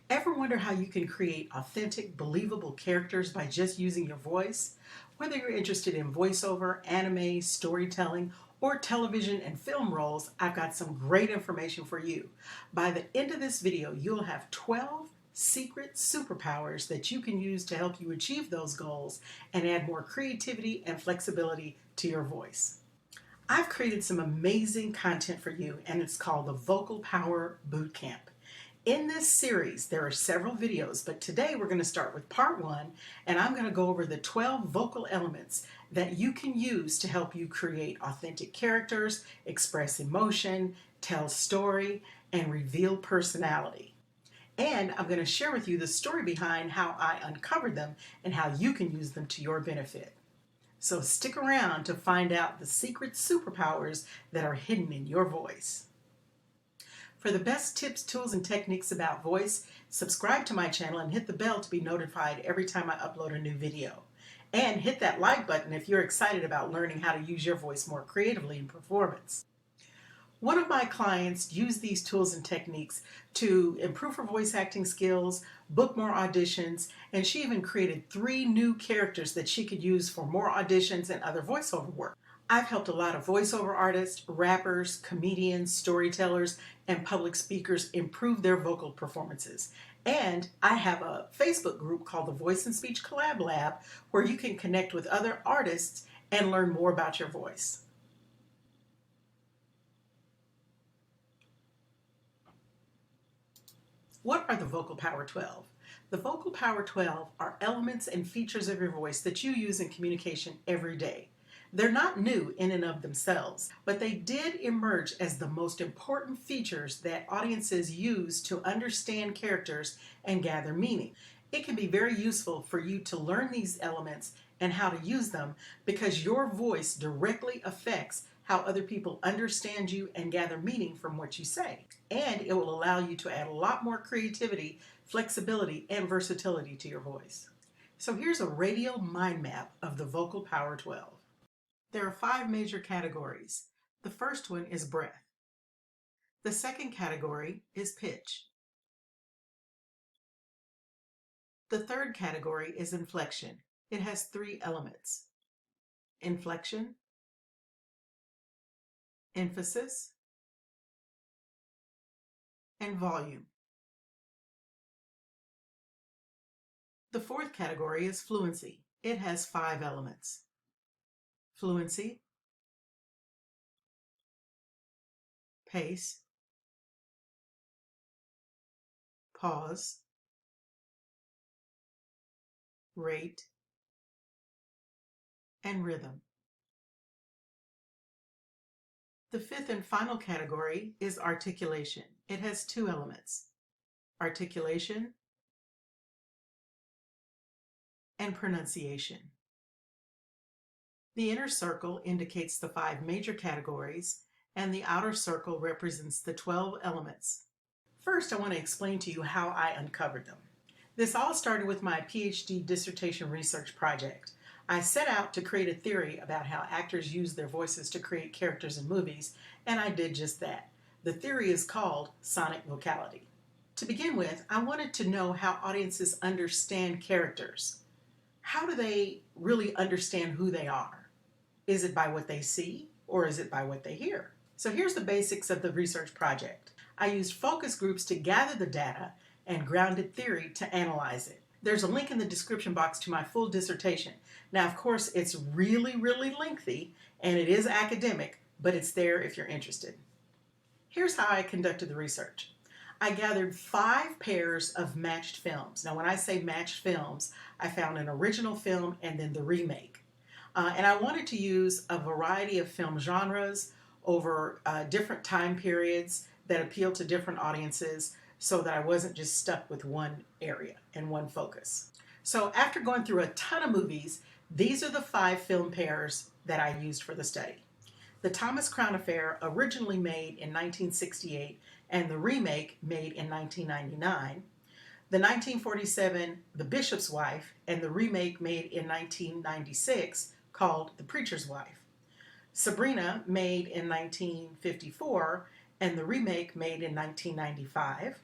Ever wonder how you can create authentic, believable characters by just using your voice? Whether you're interested in voiceover, anime, storytelling, or television and film roles, I've got some great information for you. By the end of this video, you'll have 12 secret superpowers that you can use to help you achieve those goals and add more creativity and flexibility to your voice. I've created some amazing content for you, and it's called the Vocal Power Bootcamp. In this series, there are several videos, but today we're going to start with part 1, and I'm going to go over the 12 vocal elements that you can use to help you create authentic characters, express emotion, tell story, and reveal personality. And I'm going to share with you the story behind how I uncovered them and how you can use them to your benefit. So stick around to find out the secret superpowers that are hidden in your voice. For the best tips, tools, and techniques about voice, subscribe to my channel and hit the bell to be notified every time I upload a new video. And hit that like button if you're excited about learning how to use your voice more creatively in performance. One of my clients used these tools and techniques to improve her voice acting skills, book more auditions, and she even created 3 new characters that she could use for more auditions and other voiceover work. I've helped a lot of voiceover artists, rappers, comedians, storytellers, and public speakers improve their vocal performances. And I have a Facebook group called the Voice and Speech Collab Lab where you can connect with other artists and learn more about your voice. What are the Vocal Power 12? The Vocal Power 12 are elements and features of your voice that you use in communication every day. They're not new in and of themselves, but they did emerge as the most important features that audiences use to understand characters and gather meaning. It can be very useful for you to learn these elements and how to use them because your voice directly affects how other people understand you and gather meaning from what you say. And it will allow you to add a lot more creativity, flexibility, and versatility to your voice. So here's a radial mind map of the Vocal Power 12. There are 5 major categories. The first one is breath. The second category is pitch. The third category is inflection. It has 3 elements: inflection, emphasis, and volume. The fourth category is fluency. It has 5 elements: fluency, pace, pause, rate, and rhythm. The fifth and final category is articulation. It has 2 elements: articulation and pronunciation. The inner circle indicates the 5 major categories, and the outer circle represents the 12 elements. First, I want to explain to you how I uncovered them. This all started with my PhD dissertation research project. I set out to create a theory about how actors use their voices to create characters in movies, and I did just that. The theory is called Sonic Vocality. To begin with, I wanted to know how audiences understand characters. How do they really understand who they are? Is it by what they see, or is it by what they hear? So here's the basics of the research project. I used focus groups to gather the data and grounded theory to analyze it. There's a link in the description box to my full dissertation. Now, of course, it's really lengthy, and it is academic, but it's there if you're interested. Here's how I conducted the research. I gathered 5 pairs of matched films. Now, when I say matched films, I found an original film and then the remake. And I wanted to use a variety of film genres over different time periods that appeal to different audiences so that I wasn't just stuck with one area and one focus. So after going through a ton of movies, these are the 5 film pairs that I used for the study. The Thomas Crown Affair, originally made in 1968, and the remake made in 1999. The 1947 The Bishop's Wife, and the remake made in 1996 called The Preacher's Wife. Sabrina, made in 1954, and the remake made in 1995.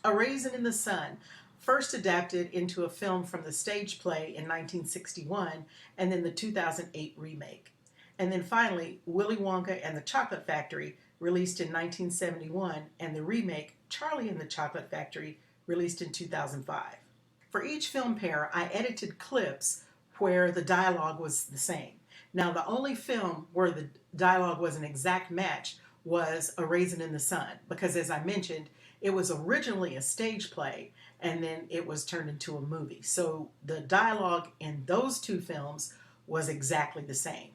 A Raisin in the Sun, first adapted into a film from the stage play in 1961 and then the 2008 remake. And then finally, Willy Wonka and the Chocolate Factory, released in 1971, and the remake, Charlie and the Chocolate Factory, released in 2005. For each film pair, I edited clips where the dialogue was the same. Now, the only film where the dialogue was an exact match was A Raisin in the Sun, because as I mentioned, it was originally a stage play and then it was turned into a movie. So the dialogue in those two films was exactly the same.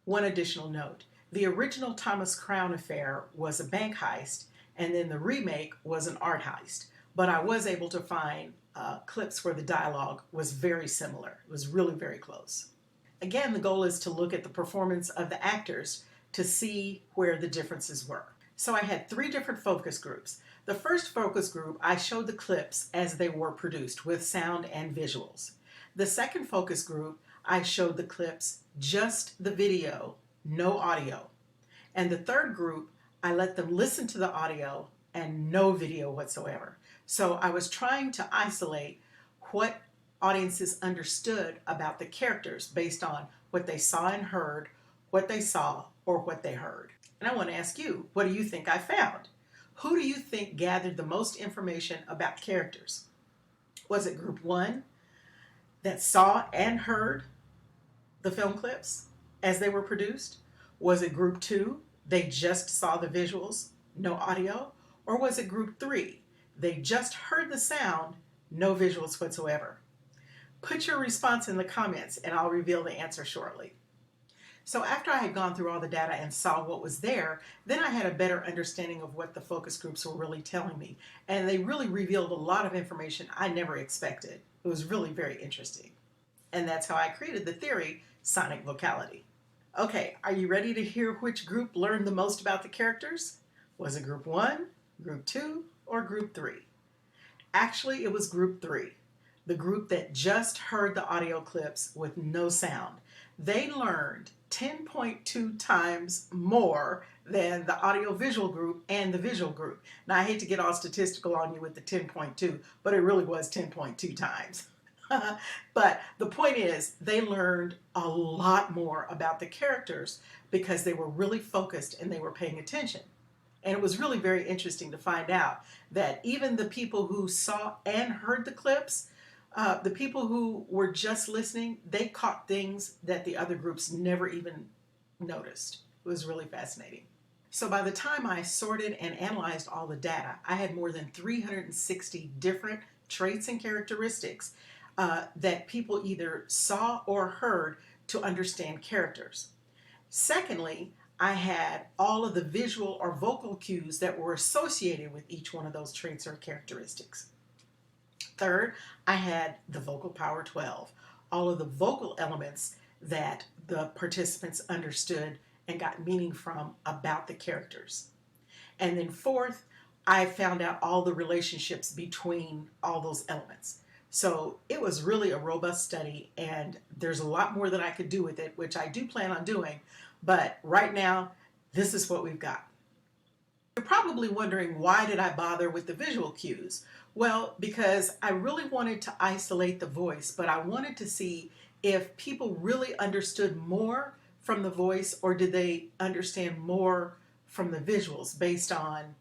One additional note, the original Thomas Crown Affair was a bank heist and then the remake was an art heist. But I was able to find clips where the dialogue was very similar. It was really very close. Again, the goal is to look at the performance of the actors to see where the differences were. So I had 3 different focus groups. The first focus group, I showed the clips as they were produced with sound and visuals. The second focus group, I showed the clips, just the video, no audio. And the third group, I let them listen to the audio and no video whatsoever. So I was trying to isolate what audiences understood about the characters based on what they saw and heard, what they saw, or what they heard. And I want to ask you, what do you think I found? Who do you think gathered the most information about characters? Was it group 1 that saw and heard the film clips as they were produced? Was it group 2, they just saw the visuals, no audio? Or was it group 3, they just heard the sound, no visuals whatsoever? Put your response in the comments and I'll reveal the answer shortly. So after I had gone through all the data and saw what was there, then I had a better understanding of what the focus groups were really telling me. And they really revealed a lot of information I never expected. It was really very interesting. And that's how I created the theory, Sonic Vocality. Okay, are you ready to hear which group learned the most about the characters? Was it group 1, group 2, or group 3? Actually, it was group 3, the group that just heard the audio clips with no sound. They learned 10.2 times more than the audio-visual group and the visual group. Now, I hate to get all statistical on you with the 10.2, but it really was 10.2 times. But the point is, they learned a lot more about the characters because they were really focused and they were paying attention. And it was really very interesting to find out that even the people who saw and heard the clips, the people who were just listening, they caught things that the other groups never even noticed. It was really fascinating. So by the time I sorted and analyzed all the data, I had more than 360 different traits and characteristics that people either saw or heard to understand characters. Secondly, I had all of the visual or vocal cues that were associated with each one of those traits or characteristics. Third, I had the Vocal Power 12, all of the vocal elements that the participants understood and got meaning from about the characters. And then fourth, I found out all the relationships between all those elements. So it was really a robust study, and there's a lot more that I could do with it, which I do plan on doing, but right now, this is what we've got. You're probably wondering, why did I bother with the visual cues? Well, because I really wanted to isolate the voice, but I wanted to see if people really understood more from the voice, or did they understand more from the visuals based on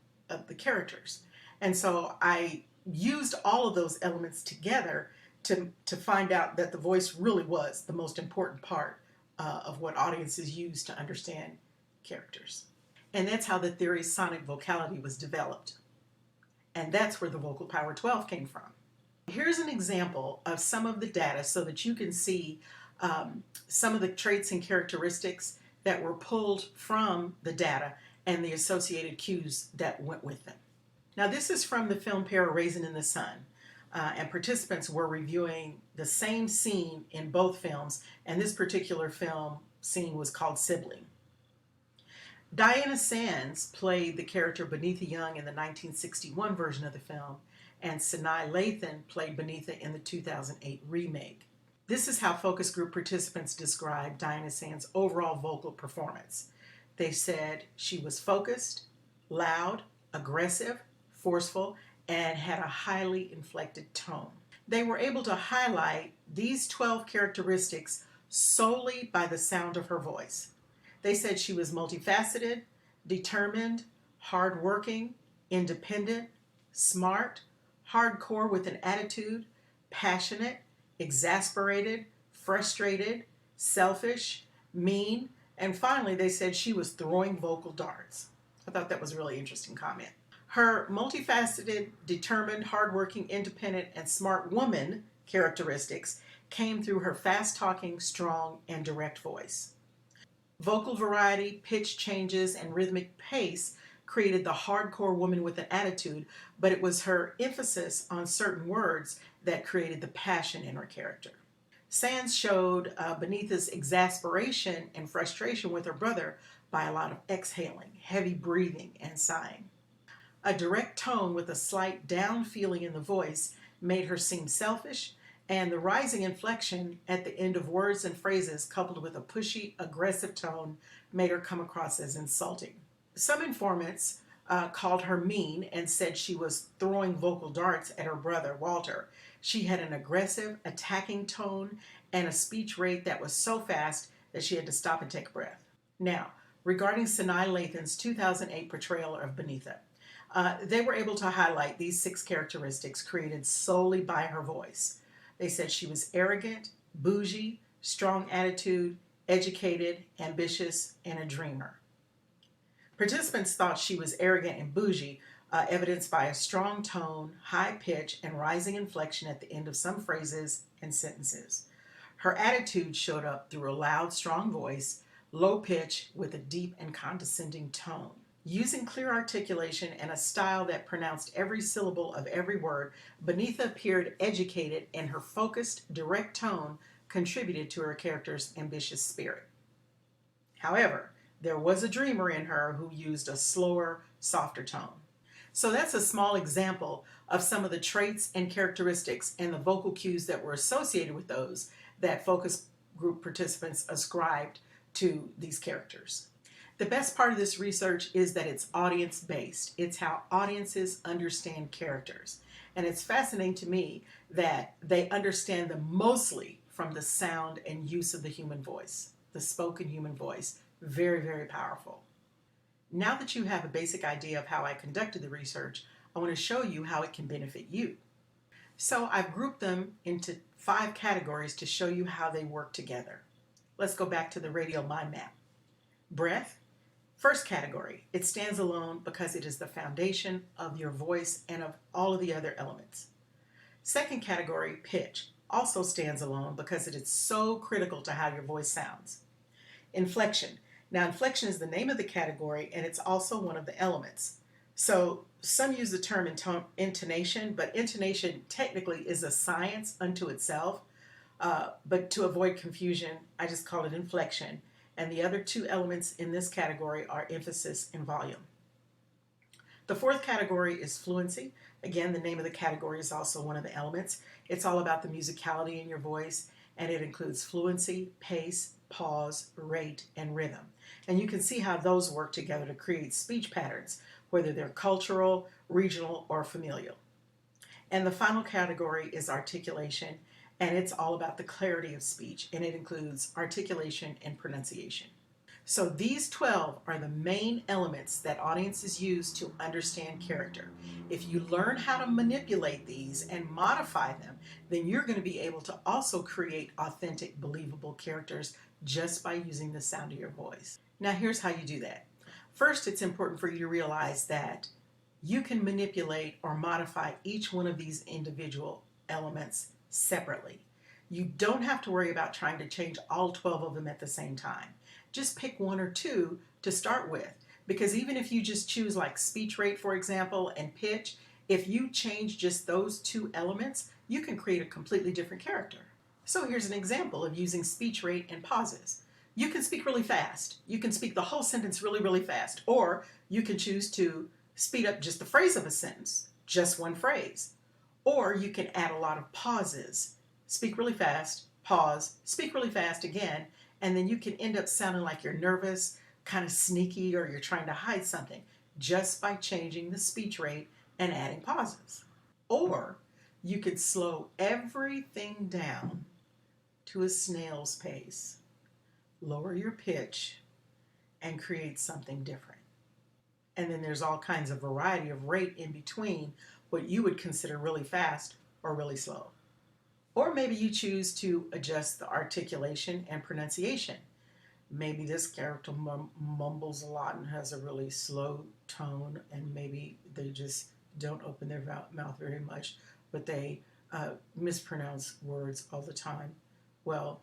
the characters. And so I used all of those elements together to find out that the voice really was the most important part of what audiences use to understand characters. And that's how the theory Sonic Vocality was developed. And that's where the Vocal Power 12 came from. Here's an example of some of the data so that you can see some of the traits and characteristics that were pulled from the data and the associated cues that went with them. Now, this is from the film pair A Raisin in the Sun, and participants were reviewing the same scene in both films, and this particular film scene was called Sibling. Diana Sands played the character Beneatha Young in the 1961 version of the film, and Sanai Lathan played Beneatha in the 2008 remake. This is how focus group participants described Diana Sands' overall vocal performance. They said she was focused, loud, aggressive, forceful, and had a highly inflected tone. They were able to highlight these 12 characteristics solely by the sound of her voice. They said she was multifaceted, determined, hardworking, independent, smart, hardcore with an attitude, passionate, exasperated, frustrated, selfish, mean, and finally they said she was throwing vocal darts. I thought that was a really interesting comment. Her multifaceted, determined, hardworking, independent, and smart woman characteristics came through her fast-talking, strong, and direct voice. Vocal variety, pitch changes, and rhythmic pace created the hardcore woman with an attitude, but it was her emphasis on certain words that created the passion in her character. Sands showed Beneatha's exasperation and frustration with her brother by a lot of exhaling, heavy breathing, and sighing. A direct tone with a slight down feeling in the voice made her seem selfish, and the rising inflection at the end of words and phrases coupled with a pushy, aggressive tone made her come across as insulting. Some informants called her mean and said she was throwing vocal darts at her brother, Walter. She had an aggressive, attacking tone and a speech rate that was so fast that she had to stop and take a breath. Now, regarding Sanaa Lathan's 2008 portrayal of Beneatha, they were able to highlight these 6 characteristics created solely by her voice. They said she was arrogant, bougie, strong attitude, educated, ambitious, and a dreamer. Participants thought she was arrogant and bougie, evidenced by a strong tone, high pitch, and rising inflection at the end of some phrases and sentences. Her attitude showed up through a loud, strong voice, low pitch with a deep and condescending tone. Using clear articulation and a style that pronounced every syllable of every word, Beneatha appeared educated, and her focused, direct tone contributed to her character's ambitious spirit. However, there was a dreamer in her who used a slower, softer tone. So that's a small example of some of the traits and characteristics and the vocal cues that were associated with those that focus group participants ascribed to these characters. The best part of this research is that it's audience-based. It's how audiences understand characters. And it's fascinating to me that they understand them mostly from the sound and use of the human voice, the spoken human voice. Very, very powerful. Now that you have a basic idea of how I conducted the research, I want to show you how it can benefit you. So I've grouped them into 5 categories to show you how they work together. Let's go back to the radial mind map. Breath. First category, it stands alone because it is the foundation of your voice and of all of the other elements. Second category, pitch, also stands alone because it is so critical to how your voice sounds. Inflection. Now, inflection is the name of the category, and it's also one of the elements. So some use the term intonation, but intonation technically is a science unto itself. But to avoid confusion, I just call it inflection. And the other 2 elements in this category are emphasis and volume. The 4th category is fluency. Again, the name of the category is also one of the elements. It's all about the musicality in your voice, and it includes fluency, pace, pause, rate, and rhythm. And you can see how those work together to create speech patterns, whether they're cultural, regional, or familial. And the final category is articulation, and it's all about the clarity of speech, and it includes articulation and pronunciation. So these 12 are the main elements that audiences use to understand character. If you learn how to manipulate these and modify them, then you're going to be able to also create authentic, believable characters just by using the sound of your voice. Now here's how you do that. First, it's important for you to realize that you can manipulate or modify each one of these individual elements separately. You don't have to worry about trying to change all 12 of them at the same time. Just pick 1 or 2 to start with, because even if you just choose like speech rate, for example, and pitch, if you change just those 2 elements, you can create a completely different character. So here's an example of using speech rate and pauses. You can speak really fast. You can speak the whole sentence really, really fast, or you can choose to speed up just the phrase of a sentence, just one phrase. Or you can add a lot of pauses. Speak really fast, pause, speak really fast again, and then you can end up sounding like you're nervous, kind of sneaky, or you're trying to hide something just by changing the speech rate and adding pauses. Or you could slow everything down to a snail's pace, lower your pitch, and create something different. And then there's all kinds of variety of rate in between what you would consider really fast or really slow. Or maybe you choose to adjust the articulation and pronunciation. Maybe this character mumbles a lot and has a really slow tone, and maybe they just don't open their mouth very much, but they mispronounce words all the time. Well,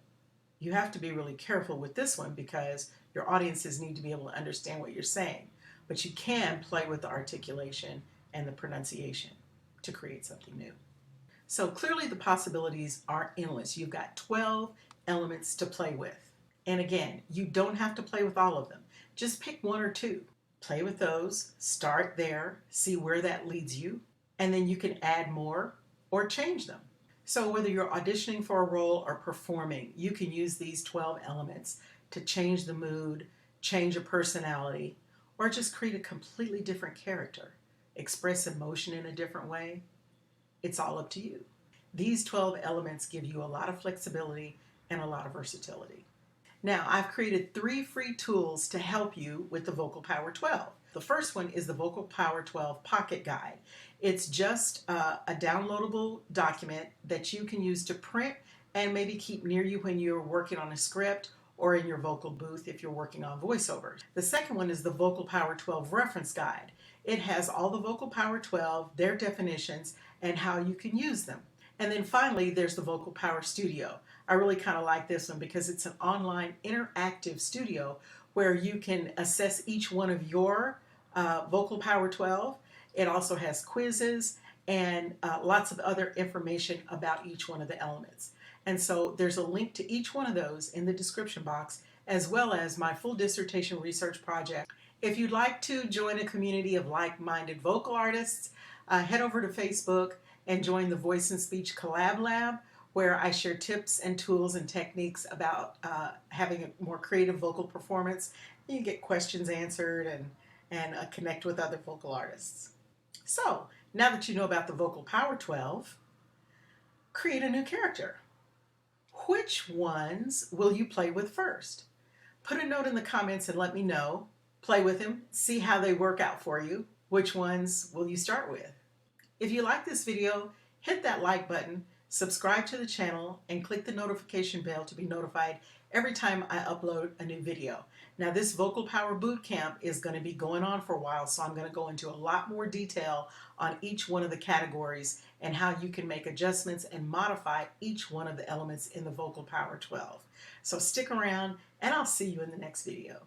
you have to be really careful with this one because your audiences need to be able to understand what you're saying. But you can play with the articulation and the pronunciation to create something new. So clearly the possibilities are endless. You've got 12 elements to play with. And again, you don't have to play with all of them. Just pick one or two. Play with those, start there, see where that leads you, and then you can add more or change them. So whether you're auditioning for a role or performing, you can use these 12 elements to change the mood, change a personality, or just create a completely different character, express emotion in a different way. It's all up to you. These 12 elements give you a lot of flexibility and a lot of versatility. Now, I've created 3 free tools to help you with the Vocal Power 12. The first one is the Vocal Power 12 Pocket Guide. It's just a downloadable document that you can use to print and maybe keep near you when you're working on a script or in your vocal booth if you're working on voiceover. The second one is the Vocal Power 12 Reference Guide. It has all the Vocal Power 12, their definitions, and how you can use them. And then finally, there's the Vocal Power Studio. I really kind of like this one because it's an online interactive studio where you can assess each one of your Vocal Power 12. It also has quizzes and lots of other information about each one of the elements. And so there's a link to each one of those in the description box, as well as my full dissertation research project. If you'd like to join a community of like-minded vocal artists, head over to Facebook and join the Voice and Speech Collab Lab, where I share tips and tools and techniques about having a more creative vocal performance. You get questions answered and connect with other vocal artists. So, now that you know about the Vocal Power 12, create a new character. Which ones will you play with first? Put a note in the comments and let me know. Play with them, see how they work out for you. Which ones will you start with? If you like this video, hit that like button, subscribe to the channel, and click the notification bell to be notified every time I upload a new video. Now, this Vocal Power Bootcamp is going to be going on for a while, so I'm going to go into a lot more detail on each one of the categories and how you can make adjustments and modify each one of the elements in the Vocal Power 12. So stick around, and I'll see you in the next video.